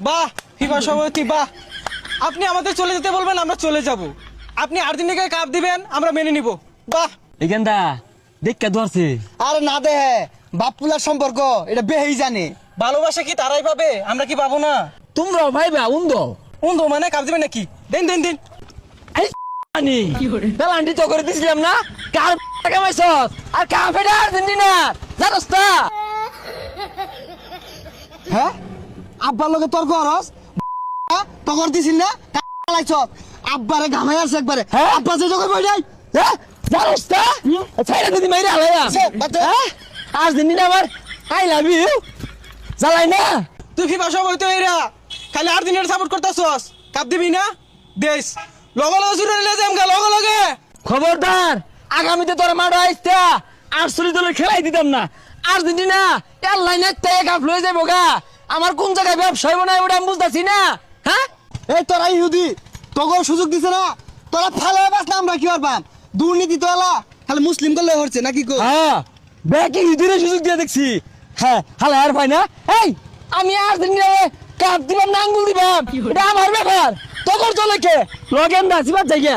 বাহ ফিফা সভাপতি বাহ, আপনি আমাদের চলে যেতে বলবেন আমরা চলে যাব, আপনি আর্জেন্টিনাকে কাপ দিবেন আমরা মেনে নিব। বাহ এখানটা দেখা ধরছে। আরে না দে, বাপুলার সম্পর্ক এটা বেহেই জানে। ভালোবাসা কি তারাই পাবে, আমরা কি পাবো না? তোমরা ভাইবা উন্দো উন্দো মানে কাপ দিবেন নাকি? দেন দেন দেন। আনি পেলান্টি তো করে দিছিলাম না, কার কামাইছ আর কাম ফেডা আর্জেন্টিনা জানোস না? হ্যাঁ আব্বার লগে তর্ক হরস, তকর দিছিল না লাইছ আব্বারে ঘামাই আছে একবারে। হ্যাঁ? আব্বা যে জগে বইলাই হ্যাঁ জানোস না? ছাইরা দিদি মাইরা আলাইয়া হ্যাঁ আর্জেন্টিনা আমার আই লাভ ইউ জ্বালাই না। তুই ফিফা সভাপতি এরা খালি আর্জেন্টিনার সাপোর্ট করতেছস, কাপ দিবি না? দেশ লগে লগে জুড়ে নিয়ে যাম গা লগে লগে। খবরদার আগামীতে তোর মাঠে আইসতা আর্সেলি দলের খেলাই দিতাম না। আর্জেন্টিনা এর লাইনে থেকে কাপ লয়ে যাবো গা, আমার কোন জায়গায় ব্যবসা হইব না ওটা আমি বুঝতেছি না। হ্যাঁ এই তোরা ইহুদি তকর সুযোগ দিছে না, তোরা ফালে বাস না আমরা কি করবাম? দুর্নীতি তো এলা খালি মুসলিম করলে হচ্ছে নাকি কো? হ্যাঁ ব্যাকি ইদিরে সুযোগ দিয়ে দেখছি। হ্যাঁ হালা আর ভাই না, এই আমি আর্জেন্টিনা কাপ দিবাম না আঙ্গুল দিবাম এটা আমার ব্যাপার, তোর চলে কে লগেন না সিবার জায়গা।